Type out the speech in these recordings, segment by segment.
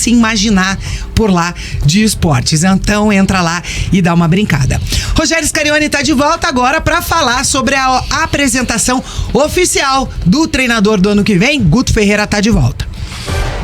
se imaginar por lá de esportes. Então entra lá e dá uma brincada. Rogério Scarione está de volta agora para falar sobre a apresentação oficial do treinador do ano que vem. Guto Ferreira está de volta.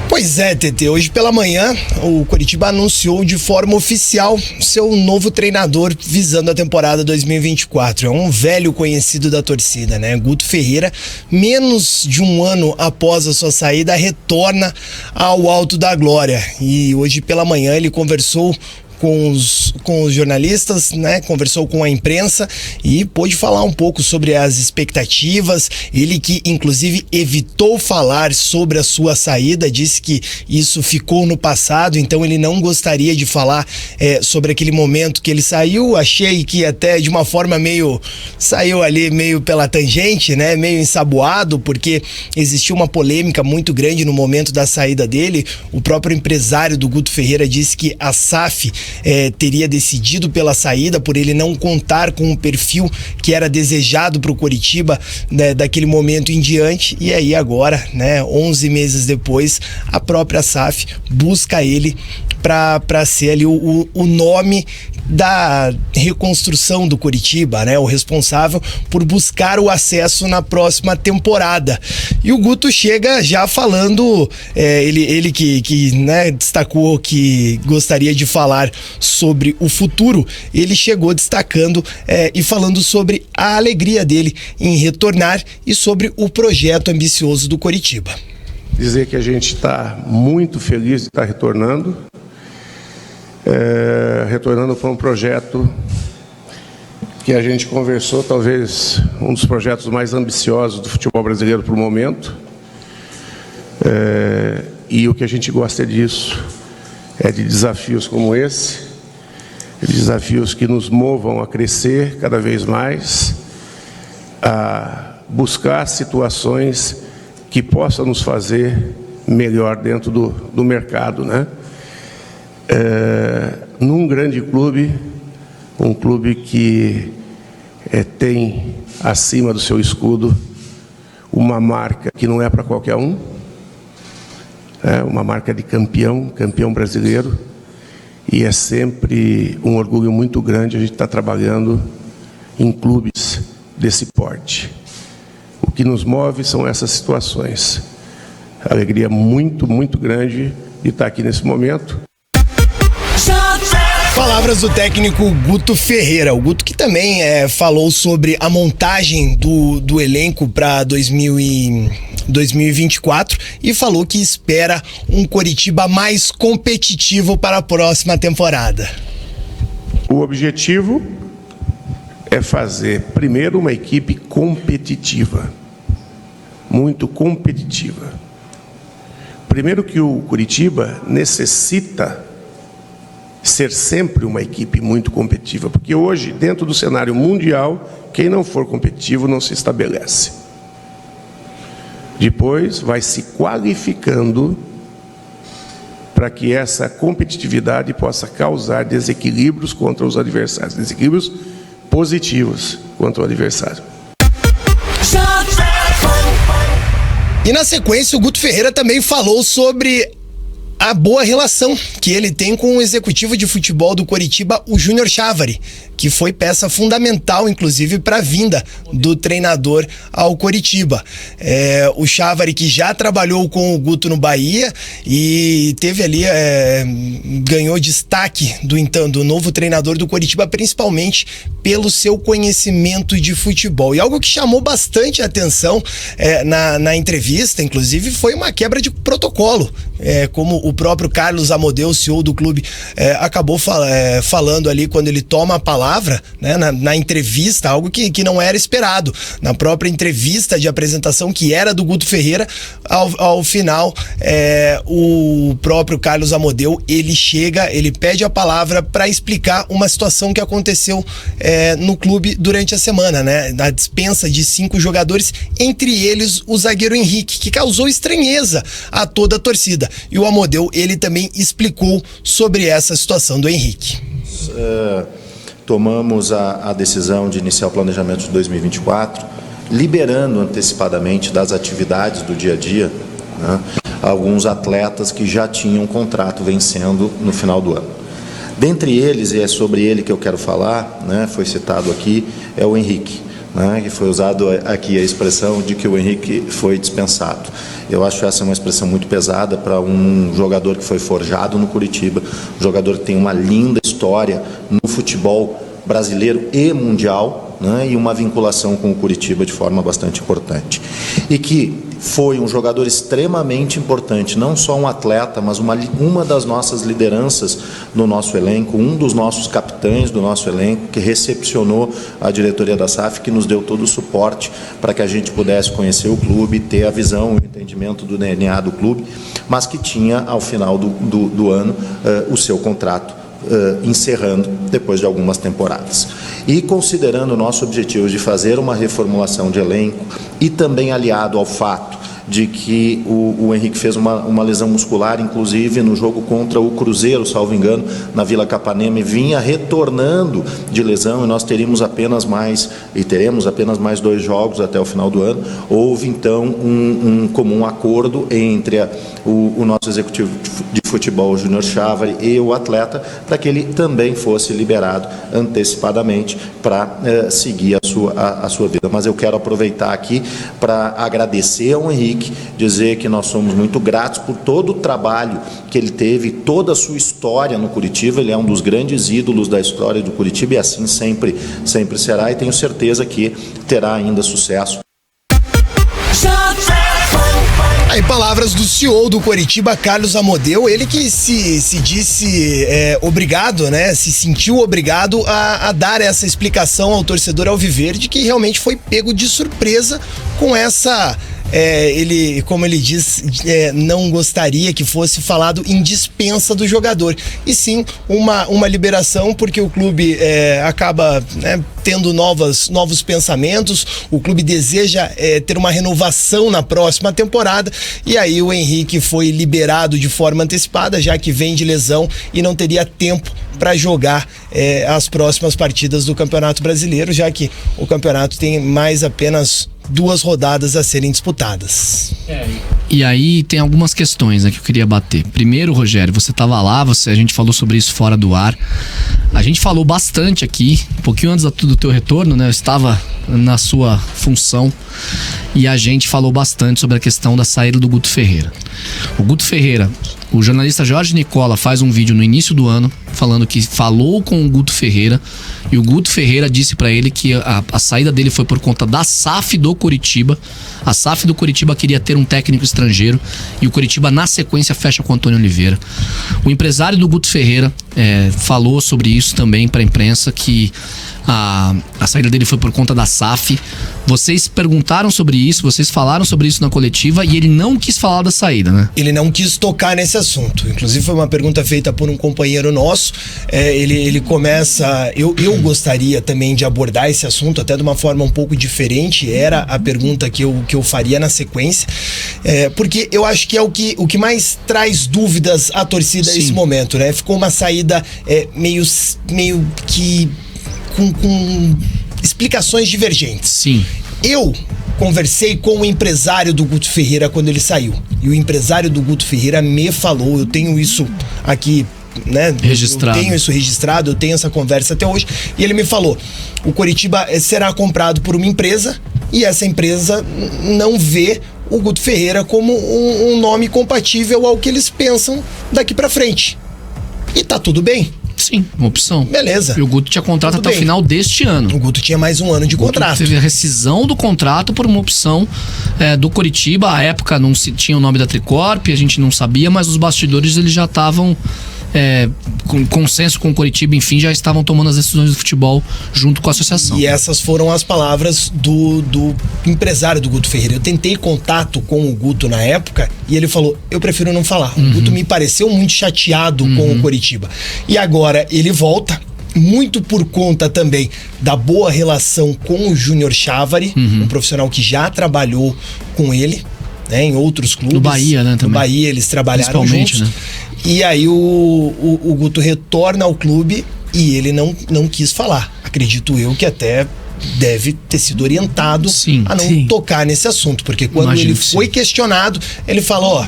Pois é, TT, hoje pela manhã o Coritiba anunciou de forma oficial seu novo treinador visando a temporada 2024. É um velho conhecido da torcida, né? Guto Ferreira, menos de um ano após a sua saída, retorna ao Alto da Glória. E hoje pela manhã ele conversou com os jornalistas, né? Conversou com a imprensa e pôde falar um pouco sobre as expectativas. Ele que inclusive evitou falar sobre a sua saída, disse que isso ficou no passado, então ele não gostaria de falar sobre aquele momento que ele saiu. Achei que até de uma forma saiu ali meio pela tangente, né? Meio ensaboado, porque existiu uma polêmica muito grande no momento da saída dele. O próprio empresário do Guto Ferreira disse que a SAF teria decidido pela saída por ele não contar com o perfil que era desejado para o Coritiba, né, daquele momento em diante. E aí agora, né, 11 meses depois, a própria SAF busca ele para ser ali o nome da reconstrução do Coritiba, né? O responsável por buscar o acesso na próxima temporada. E o Guto chega já falando, ele que né, destacou que gostaria de falar sobre o futuro, ele chegou destacando e falando sobre a alegria dele em retornar e sobre o projeto ambicioso do Coritiba. Dizer que a gente está muito feliz de estar retornando. Retornando para um projeto que a gente conversou, talvez um dos projetos mais ambiciosos do futebol brasileiro para o momento. E o que a gente gosta disso é de desafios como esse, desafios que nos movam a crescer cada vez mais, a buscar situações que possam nos fazer melhor dentro do mercado, né? Num grande clube, um clube que tem acima do seu escudo uma marca que não é para qualquer um, uma marca de campeão brasileiro, e é sempre um orgulho muito grande a gente estar trabalhando em clubes desse porte. O que nos move são essas situações. Alegria muito, muito grande de estar aqui nesse momento. Palavras do técnico Guto Ferreira. O Guto que também falou sobre a montagem do elenco para 2024 e falou que espera um Coritiba mais competitivo para a próxima temporada. O objetivo é fazer, primeiro, uma equipe competitiva, muito competitiva. Primeiro que o Coritiba necessita ser sempre uma equipe muito competitiva, porque hoje, dentro do cenário mundial, quem não for competitivo não se estabelece. Depois vai se qualificando para que essa competitividade possa causar desequilíbrios contra os adversários, desequilíbrios positivos contra o adversário. E na sequência o Guto Ferreira também falou sobre a boa relação que ele tem com o executivo de futebol do Coritiba, o Júnior Chávari, que foi peça fundamental, inclusive, para a vinda do treinador ao Coritiba. O Chávari, que já trabalhou com o Guto no Bahia e teve ali, ganhou destaque do novo treinador do Coritiba, principalmente pelo seu conhecimento de futebol. E algo que chamou bastante atenção na entrevista, inclusive, foi uma quebra de protocolo, como o próprio Carlos Amodeu, CEO do clube, acabou falando ali quando ele toma a palavra, né, na entrevista, algo que não era esperado. Na própria entrevista de apresentação, que era do Guto Ferreira, ao final, o próprio Carlos Amodeu, ele pede a palavra para explicar uma situação que aconteceu no clube durante a semana, né? A dispensa de 5 jogadores, entre eles o zagueiro Henrique, que causou estranheza a toda a torcida. E o Amodeu, ele também explicou sobre essa situação do Henrique. Tomamos a decisão de iniciar o planejamento de 2024, liberando antecipadamente das atividades do dia a dia, né, alguns atletas que já tinham um contrato vencendo no final do ano. Dentre eles, e é sobre ele que eu quero falar, né, foi citado aqui, é o Henrique, né, que foi usado aqui a expressão de que o Henrique foi dispensado. Eu acho essa uma expressão muito pesada para um jogador que foi forjado no Curitiba, um jogador que tem uma linda história no futebol brasileiro e mundial, né, e uma vinculação com o Curitiba de forma bastante importante. E que foi um jogador extremamente importante, não só um atleta, mas uma das nossas lideranças no nosso elenco, um dos nossos capitães do nosso elenco, que recepcionou a diretoria da SAF, que nos deu todo o suporte para que a gente pudesse conhecer o clube, ter a visão, o entendimento do DNA do clube, mas que tinha, ao final do ano, o seu contrato encerrando depois de algumas temporadas. E considerando o nosso objetivo de fazer uma reformulação de elenco e também aliado ao fato de que o Henrique fez uma lesão muscular, inclusive no jogo contra o Cruzeiro, salvo engano, na Vila Capanema, e vinha retornando de lesão, e nós teremos apenas mais 2 jogos até o final do ano. Houve então um comum acordo entre o nosso executivo de futebol, o Júnior Chávari, e o atleta, para que ele também fosse liberado antecipadamente para seguir a sua vida. Mas eu quero aproveitar aqui para agradecer ao Henrique, dizer que nós somos muito gratos por todo o trabalho que ele teve, toda a sua história no Curitiba. Ele é um dos grandes ídolos da história do Curitiba e assim sempre será, e tenho certeza que terá ainda sucesso. Aí, palavras do CEO do Coritiba, Carlos Amodeu, ele que se disse obrigado, né? Se sentiu obrigado a dar essa explicação ao torcedor alviverde, que realmente foi pego de surpresa com essa... ele, como ele diz, não gostaria que fosse falado em dispensa do jogador, e sim uma liberação, porque o clube acaba, né, tendo novos pensamentos. O clube deseja ter uma renovação na próxima temporada, e aí o Henrique foi liberado de forma antecipada, já que vem de lesão e não teria tempo para jogar as próximas partidas do Campeonato Brasileiro, já que o campeonato tem mais apenas 2 rodadas a serem disputadas. E aí tem algumas questões, né, que eu queria bater. Primeiro, Rogério, você estava lá, a gente falou sobre isso fora do ar. A gente falou bastante aqui, um pouquinho antes do teu retorno, né? Eu estava na sua função e a gente falou bastante sobre a questão da saída do Guto Ferreira. O Guto Ferreira, o jornalista Jorge Nicola faz um vídeo no início do ano falando que falou com o Guto Ferreira, e o Guto Ferreira disse pra ele que a saída dele foi por conta da SAF do Curitiba. A SAF do Curitiba queria ter um técnico estrangeiro e o Curitiba na sequência fecha com o Antônio Oliveira. O empresário do Guto Ferreira falou sobre isso também pra imprensa, que a saída dele foi por conta da SAF. Vocês perguntaram sobre isso, vocês falaram sobre isso na coletiva, e ele não quis falar da saída, né? Ele não quis tocar nesse assunto. Inclusive foi uma pergunta feita por um companheiro nosso. Ele começa... Eu gostaria também de abordar esse assunto até de uma forma um pouco diferente. Era a pergunta que eu faria na sequência. Porque eu acho que é o que mais traz dúvidas à torcida nesse momento, né? Ficou uma saída meio que com explicações divergentes. Sim. Eu conversei com o empresário do Guto Ferreira quando ele saiu. E o empresário do Guto Ferreira me falou, eu tenho isso aqui, né? Registrado. Eu tenho isso registrado, eu tenho essa conversa até hoje. E ele me falou, o Coritiba será comprado por uma empresa e essa empresa não vê o Guto Ferreira como um nome compatível ao que eles pensam daqui pra frente. E tá tudo bem. Sim, uma opção. Beleza. E o Guto tinha contrato Tudo até bem. o final deste ano. O Guto tinha mais um ano de contrato. Teve a rescisão do contrato por uma opção do Coritiba. À época não se tinha o nome da Tricorp, a gente não sabia, mas os bastidores eles já estavam com consenso com o Coritiba, enfim, já estavam tomando as decisões do futebol junto com a associação. E essas foram as palavras do empresário do Guto Ferreira. Eu tentei contato com o Guto na época e ele falou, eu prefiro não falar. O Guto me pareceu muito chateado com o Coritiba. E agora ele volta, muito por conta também da boa relação com o Júnior Chávari, um profissional que já trabalhou com ele, né, em outros clubes. No Bahia, né, também. No Bahia eles trabalharam principalmente, juntos. Né? E aí o Guto retorna ao clube e ele não quis falar. Acredito eu que até deve ter sido orientado a não tocar nesse assunto, porque quando ele foi questionado, ele falou,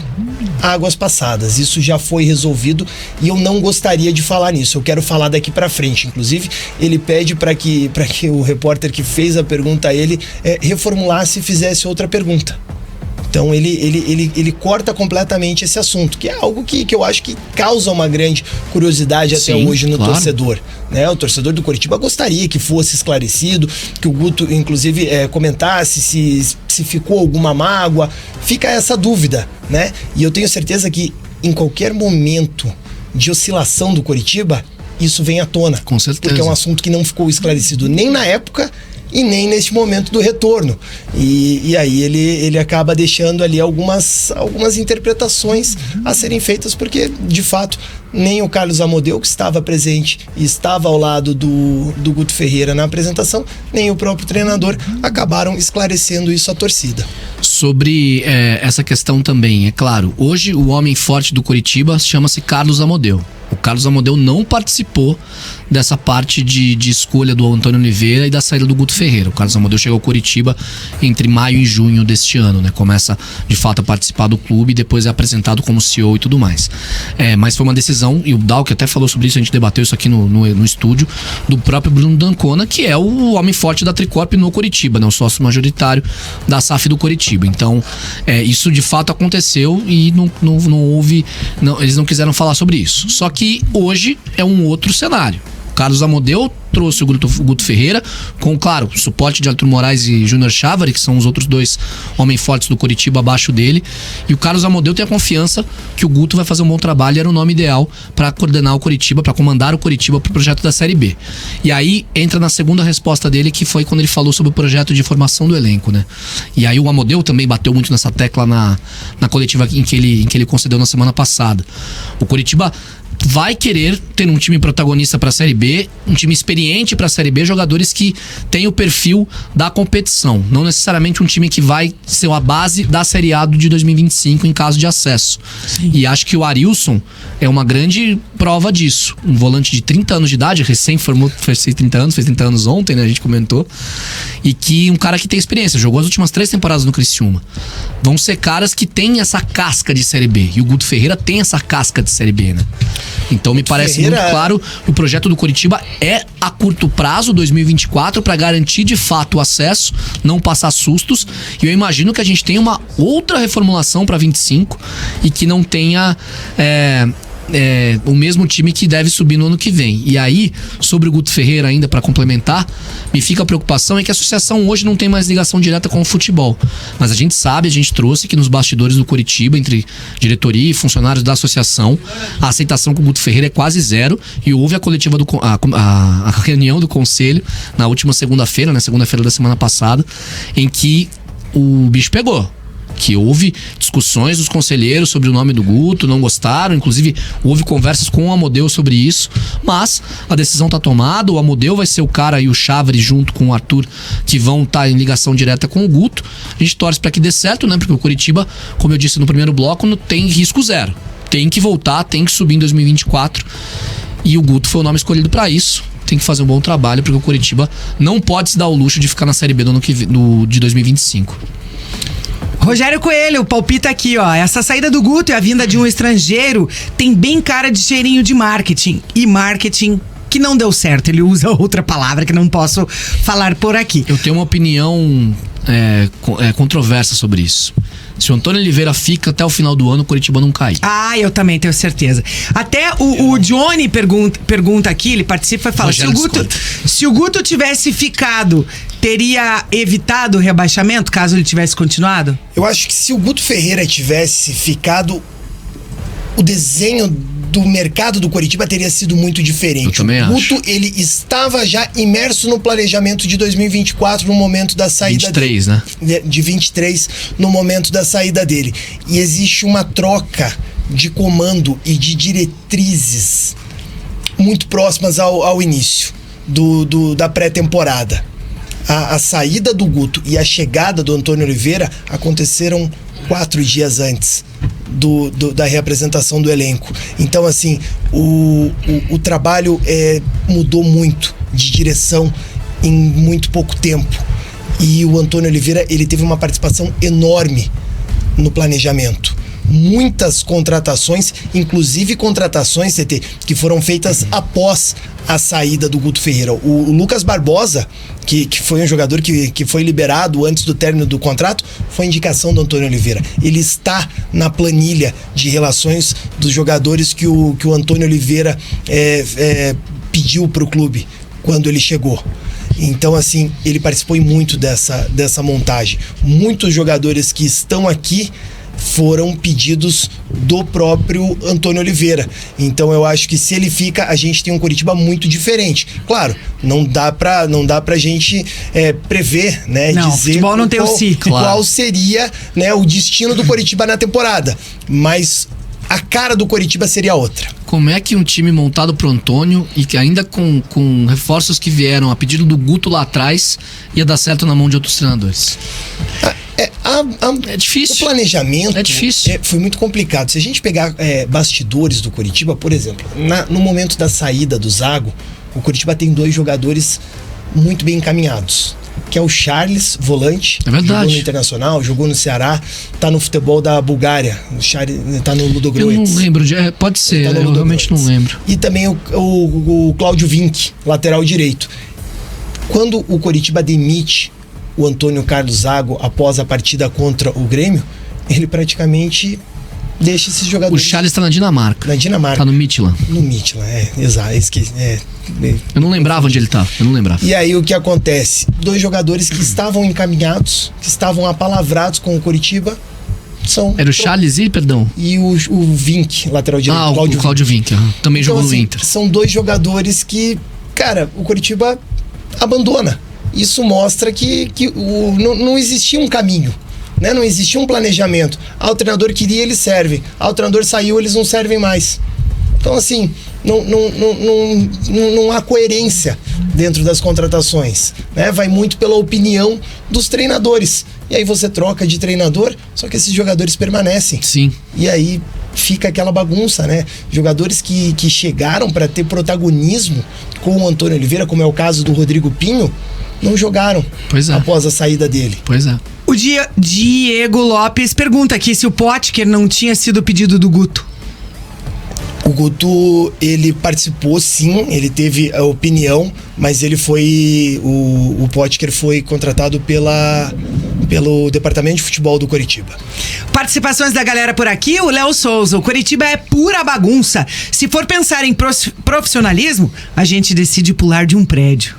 águas passadas, isso já foi resolvido e eu não gostaria de falar nisso, eu quero falar daqui pra frente. Inclusive, ele pede para que o repórter que fez a pergunta a ele reformulasse e fizesse outra pergunta. Então ele corta completamente esse assunto, que é algo que eu acho que causa uma grande curiosidade até hoje no torcedor, né? O torcedor do Coritiba gostaria que fosse esclarecido, que o Guto inclusive comentasse se ficou alguma mágoa, fica essa dúvida, né? E eu tenho certeza que em qualquer momento de oscilação do Coritiba, isso vem à tona. Com certeza. Porque é um assunto que não ficou esclarecido nem na época e nem neste momento do retorno. E aí ele acaba deixando ali algumas interpretações a serem feitas, porque, de fato, nem o Carlos Amodeu, que estava presente e estava ao lado do Guto Ferreira na apresentação, nem o próprio treinador acabaram esclarecendo isso à torcida. Sobre essa questão também, é claro, hoje o homem forte do Coritiba chama-se Carlos Amodeu. O Carlos Amodeu não participou dessa parte de escolha do Antônio Oliveira e da saída do Guto Ferreira. O Carlos Amodeu chegou ao Coritiba entre maio e junho deste ano, né? Começa de fato a participar do clube e depois é apresentado como CEO e tudo mais. Mas foi uma decisão, e o Dalk até falou sobre isso, a gente debateu isso aqui no estúdio, do próprio Bruno D'Ancona, que é o homem forte da Tricorp no Coritiba, né? O sócio majoritário da SAF do Coritiba. Então, isso de fato aconteceu e não houve, eles não quiseram falar sobre isso. Só que hoje é um outro cenário. Carlos Amodeu trouxe o Guto Ferreira, com, claro, suporte de Arthur Moraes e Júnior Chávari, que são os outros dois homens fortes do Coritiba abaixo dele. E o Carlos Amodeu tem a confiança que o Guto vai fazer um bom trabalho e era o nome ideal para coordenar o Coritiba, para comandar o Coritiba para o projeto da Série B. E aí entra na segunda resposta dele, que foi quando ele falou sobre o projeto de formação do elenco, né? E aí o Amodeu também bateu muito nessa tecla na coletiva em que ele concedeu na semana passada. O Coritiba vai querer ter um time protagonista para a Série B, um time experiente para a Série B, jogadores que têm o perfil da competição, não necessariamente um time que vai ser a base da Série A de 2025 em caso de acesso. Sim. E acho que o Arilson é uma grande prova disso, um volante de 30 anos de idade, fez 30 anos ontem, né, a gente comentou, e que um cara que tem experiência, jogou as últimas 3 temporadas no Criciúma. Vão ser caras que têm essa casca de Série B, e o Guto Ferreira tem essa casca de Série B, né? Então me parece muito claro que o projeto do Coritiba é a curto prazo, 2024, para garantir de fato o acesso, não passar sustos. E eu imagino que a gente tenha uma outra reformulação para 25 e que não tenha o mesmo time que deve subir no ano que vem. E aí, sobre o Guto Ferreira ainda, para complementar, me fica a preocupação é que a associação hoje não tem mais ligação direta com o futebol. Mas a gente trouxe que nos bastidores do Coritiba, entre diretoria e funcionários da associação, a aceitação com o Guto Ferreira é quase zero, e houve a coletiva a reunião do conselho na última segunda-feira, na segunda-feira da semana passada, em que o bicho pegou. Que houve discussões dos conselheiros sobre o nome do Guto, não gostaram, inclusive houve conversas com o Amodeu sobre isso, mas a decisão está tomada, o Amodeu vai ser o cara e o Chávari junto com o Arthur que vão estar em ligação direta com o Guto. A gente torce para que dê certo, né? Porque o Coritiba, como eu disse no primeiro bloco, não tem risco zero, tem que voltar, tem que subir em 2024 e o Guto foi o nome escolhido para isso. Tem que fazer um bom trabalho, porque o Coritiba não pode se dar o luxo de ficar na Série B de 2025. Rogério Coelho, palpita aqui, ó. Essa saída do Guto e a vinda de um estrangeiro tem bem cara de cheirinho de marketing. E marketing que não deu certo. Ele usa outra palavra que não posso falar por aqui. Eu tenho uma opinião controversa sobre isso. Se o Antônio Oliveira fica até o final do ano, o Coritiba não cai. Ah, eu também tenho certeza. Até o Johnny pergunta aqui, ele participa e fala: se o Guto tivesse ficado, teria evitado o rebaixamento caso ele tivesse continuado? Eu acho que se o Guto Ferreira tivesse ficado, o desenho do mercado do Coritiba teria sido muito diferente. Eu também acho. O Guto, ele estava já imerso no planejamento de 2024 no momento da saída 23, dele. Né? De 23 no momento da saída dele. E existe uma troca de comando e de diretrizes muito próximas ao início da pré-temporada. A saída do Guto e a chegada do Antônio Oliveira aconteceram 4 dias antes da reapresentação do elenco. Então, assim, o trabalho mudou muito de direção em muito pouco tempo. E o Antônio Oliveira, ele teve uma participação enorme no planejamento. Muitas contratações, inclusive contratações, CT, que foram feitas após a saída do Guto Ferreira. O Lucas Barbosa, que foi um jogador que foi liberado antes do término do contrato, foi indicação do Antônio Oliveira. Ele está na planilha de relações dos jogadores que o Antônio Oliveira pediu para o clube quando ele chegou. Então, assim, ele participou muito dessa montagem. Muitos jogadores que estão aqui foram pedidos do próprio Antônio Oliveira. Então eu acho que se ele fica, a gente tem um Coritiba muito diferente. Claro, não dá pra gente prever, né? Não, dizer futebol não tem o si, claro. Qual seria, né, o destino do Coritiba na temporada. Mas a cara do Coritiba seria outra. Como é que um time montado pro Antônio e que ainda com reforços que vieram a pedido do Guto lá atrás ia dar certo na mão de outros treinadores? É difícil. O planejamento é difícil. Foi muito complicado. Se a gente pegar bastidores do Coritiba, por exemplo, no momento da saída do Zago, o Coritiba tem 2 jogadores muito bem encaminhados, que é o Charles, volante. É verdade. Jogou no Internacional, jogou no Ceará, tá no futebol da Bulgária. O Charles tá no Ludogorets. Eu não lembro, pode ser, eu realmente não lembro. E também o Cláudio Vinck, lateral direito. Quando o Coritiba demite o Antônio Carlos Zago após a partida contra o Grêmio, ele praticamente deixa esses jogadores. O Charles tá na Dinamarca. Na Dinamarca. Tá no Midtjylland. No Midtjylland, exato. Eu não lembrava onde ele tava, eu não lembrava. E aí o que acontece? 2 jogadores que estavam encaminhados, que estavam apalavrados com o Coritiba, são... Era o Charles e, perdão? E o Vinck, lateral direito. O Cláudio Vinck, também então, jogou no assim, Inter. São 2 jogadores que, cara, o Coritiba abandona. Isso mostra que não existia um caminho, né? Não existia um planejamento. O treinador queria, eles servem. O treinador saiu, eles não servem mais. Então, assim, não há coerência dentro das contratações, né? Vai muito pela opinião dos treinadores. E aí você troca de treinador, só que esses jogadores permanecem. Sim. E aí fica aquela bagunça, né? Jogadores que chegaram para ter protagonismo com o Antônio Oliveira, como é o caso do Rodrigo Pinho, não jogaram após a saída dele. Pois é. O Diego Lopes pergunta aqui se o Potker não tinha sido pedido do Guto. O Guto, ele participou sim, ele teve a opinião, mas ele foi... O Potker foi contratado pelo Departamento de Futebol do Coritiba. Participações da galera por aqui, o Léo Souza. O Coritiba é pura bagunça. Se for pensar em profissionalismo, a gente decide pular de um prédio.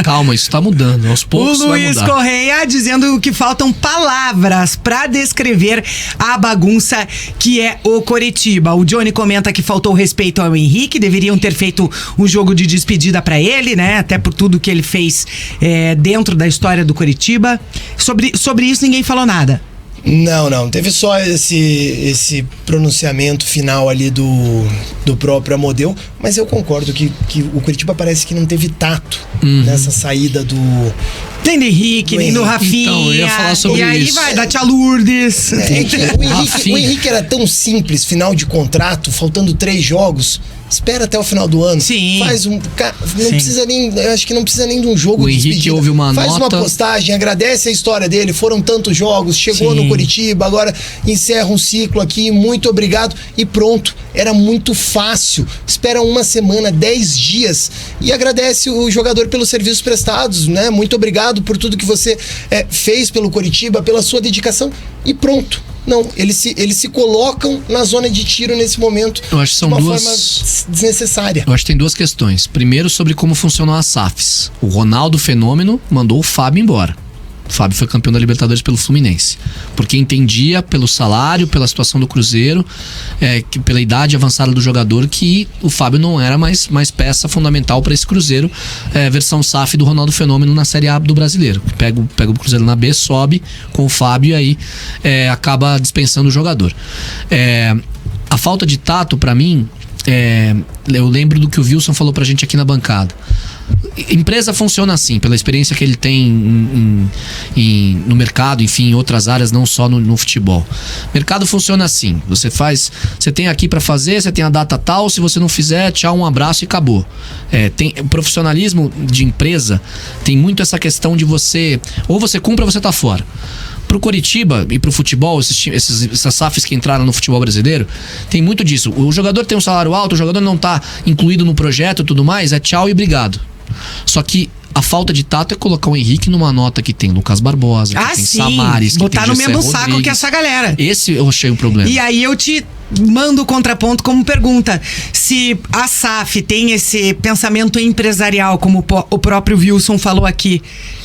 Calma, isso tá mudando, aos poucos o vai Luiz mudar. Correia dizendo que faltam palavras pra descrever a bagunça que é o Coritiba. O Johnny comenta que faltou respeito ao Henrique, deveriam ter feito um jogo de despedida pra ele, né? Até por tudo que ele fez dentro da história do Coritiba. Sobre isso ninguém falou nada. Não. Teve só esse pronunciamento final ali do próprio Amodeu, mas eu concordo que o Coritiba parece que não teve tato nessa saída do... Nem do Henrique, nem do Rafinha. Então, eu ia falar sobre isso. E aí vai, da Tia Lourdes. O Henrique era tão simples, final de contrato, faltando 3 jogos. Espera até o final do ano. Sim. Faz não precisa nem. Eu acho que não precisa nem de um jogo. O Henrique houve uma Faz nota. uma postagem, agradece a história dele. Foram tantos jogos, chegou no Coritiba, agora encerra um ciclo aqui. Muito obrigado. E pronto. Era muito fácil. Espera uma semana, 10 dias e agradece o jogador pelos serviços prestados, né? Muito obrigado por tudo que você fez pelo Coritiba, pela sua dedicação e pronto. Não, eles se colocam na zona de tiro nesse momento. Eu acho que são de uma duas forma desnecessária. Eu acho que tem 2 questões. Primeiro, sobre como funcionam as SAFs. O Ronaldo Fenômeno mandou o Fábio embora. O Fábio foi campeão da Libertadores pelo Fluminense. Porque entendia pelo salário, pela situação do Cruzeiro, pela idade avançada do jogador, que o Fábio não era mais peça fundamental para esse Cruzeiro. Versão SAF do Ronaldo Fenômeno na Série A do Brasileiro. Pega o Cruzeiro na B, sobe com o Fábio e aí acaba dispensando o jogador. A falta de tato, para mim, eu lembro do que o Wilson falou pra gente aqui na bancada. Empresa funciona assim, pela experiência que ele tem no mercado, enfim, em outras áreas, não só no futebol. Mercado funciona assim. Você tem aqui para fazer, você tem a data tal, se você não fizer, tchau, um abraço e acabou. O profissionalismo de empresa tem muito essa questão de ou você cumpre ou você tá fora. Pro Coritiba e pro futebol, essas SAFs que entraram no futebol brasileiro, tem muito disso. O jogador tem um salário alto, o jogador não tá incluído no projeto e tudo mais, tchau e obrigado. Só que a falta de tato é colocar o Henrique numa nota que tem Lucas Barbosa, que tem Samaris, que botar tem no Gessé mesmo Rodrigues. saco que essa galera. Esse eu achei o problema. E aí eu te mando o contraponto como pergunta. Se a SAF tem esse pensamento empresarial, como o próprio Wilson falou aqui,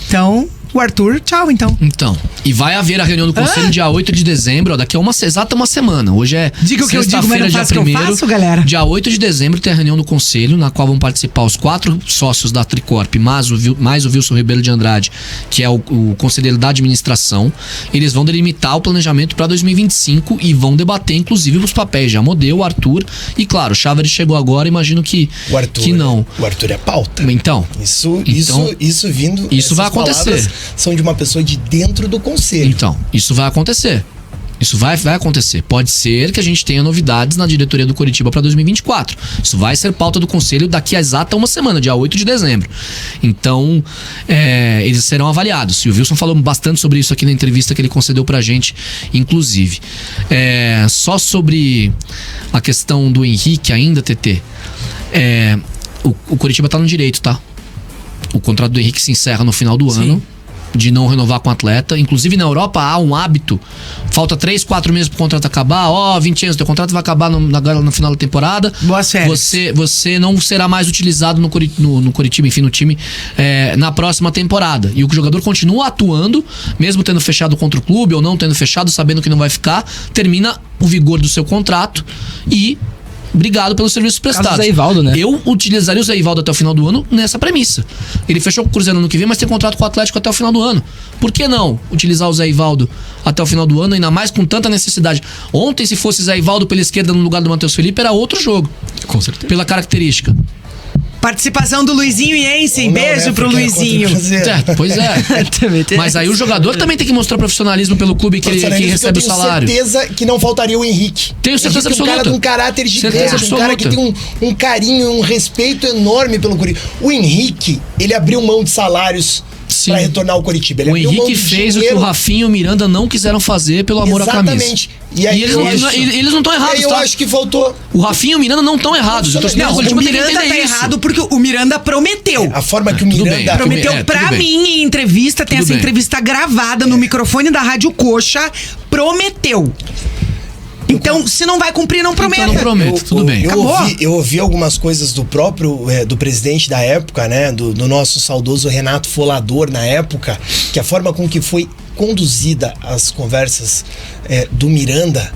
então... O Arthur, tchau, então. Então, e vai haver a reunião do Conselho dia 8 de dezembro, ó, daqui a exata uma semana. Hoje é Diga o que eu digo, mas não faço o que eu faço, galera. Dia 8 de dezembro tem a reunião do Conselho, na qual vão participar os 4 sócios da Tricorp, mais o Wilson Ribeiro de Andrade, que é o conselheiro da administração. Eles vão delimitar o planejamento para 2025 e vão debater, inclusive, os papéis de Amodeu, Arthur e, claro, o Cháveres chegou agora, imagino que não. O Arthur é pauta. Então, isso vindo... Isso vai acontecer. São de uma pessoa de dentro do conselho. Então, isso vai acontecer. Isso vai acontecer. Pode ser que a gente tenha novidades na diretoria do Coritiba para 2024. Isso vai ser pauta do conselho daqui a exata uma semana, dia 8 de dezembro. Então, eles serão avaliados. E o Wilson falou bastante sobre isso aqui na entrevista que ele concedeu pra gente, inclusive. Só sobre a questão do Henrique ainda, TT. O Coritiba tá no direito, tá? O contrato do Henrique se encerra no final do ano. De não renovar com o atleta. Inclusive na Europa há um hábito. Falta 3, 4 meses pro contrato acabar. 20 anos, teu contrato vai acabar no final da temporada. Boas férias. Você não será mais utilizado no Coritiba, enfim, no time na próxima temporada. E o jogador continua atuando, mesmo tendo fechado contra o clube ou não tendo fechado, sabendo que não vai ficar. Termina o vigor do seu contrato e... Obrigado pelos serviços prestados. Caso do Zé Ivaldo, né? Eu utilizaria o Zé Ivaldo até o final do ano nessa premissa. Ele fechou com o Cruzeiro no ano que vem, mas tem contrato com o Atlético até o final do ano. Por que não utilizar o Zé Ivaldo até o final do ano, ainda mais com tanta necessidade? Ontem, se fosse Zé Ivaldo pela esquerda no lugar do Matheus Felipe, era outro jogo. Com certeza. Pela característica. Participação do Luizinho Yensen. Beijo pro Porque Luizinho. Pois é. Mas aí o jogador também tem que mostrar profissionalismo pelo clube que recebe o salário. Eu tenho certeza que não faltaria o Henrique. Tenho certeza absoluta. Um cara de um caráter gigante, um cara que tem um carinho, um respeito enorme pelo Coritiba. O Henrique, ele abriu mão de salários para retornar ao Coritiba. O Henrique fez o que o Rafinha e o Miranda não quiseram fazer pelo amor à camisa. Exatamente. E aí eles não estão errados, eu acho que faltou. O Rafinha e o Miranda não estão errados. O Miranda tá errado porque o Miranda prometeu. A forma que o Miranda prometeu pra mim em entrevista, tem essa entrevista gravada no microfone da Rádio Coxa, prometeu. Então, se não vai cumprir, não prometa. Então não prometo, tudo bem. Eu ouvi algumas coisas do próprio, do presidente da época, né? Do nosso saudoso Renato Folador na época, que a forma com que foi conduzida as conversas do Miranda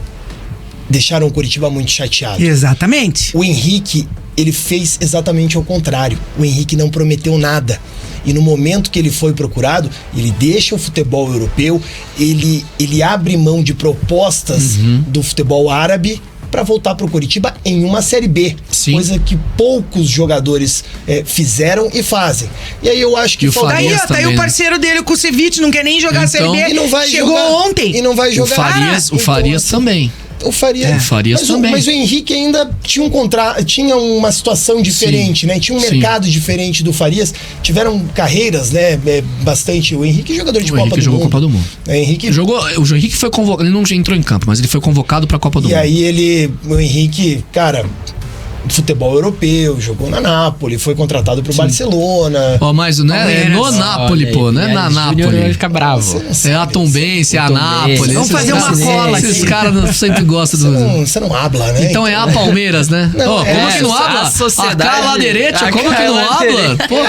deixaram o Coritiba muito chateado. Exatamente. O Henrique, ele fez exatamente ao contrário. O Henrique não prometeu nada. E no momento que ele foi procurado, ele deixa o futebol europeu, ele abre mão de propostas do futebol árabe para voltar para o Coritiba em uma Série B. Sim. Coisa que poucos jogadores fizeram e fazem. E aí eu acho que falta. Tá aí o parceiro dele, o Kusevich, não quer nem jogar a Série B. E não vai Chegou jogar, ontem. E não vai jogar. O Farias também. O Farias também. Mas o Henrique ainda tinha uma situação diferente, né? Tinha um mercado diferente do Farias. Tiveram carreiras, né? Bastante. O Henrique jogador de Copa do Mundo. Jogou Copa do Mundo. O Henrique foi convocado. Ele não entrou em campo, mas ele foi convocado pra Copa do Mundo. E aí o Henrique, cara, futebol europeu, jogou na Napoli, foi contratado pro Barcelona. Mas né, no Napoli, pô, né? Na Napoli. Vai ficar bravo. É a Tombense, é a Napoli. Vamos fazer uma cola aqui. Esses caras sempre gostam do... Você não habla, né? Então é a Palmeiras, né? Como que não habla? A sociedade. A Cala Derecha, como que não habla? Pô,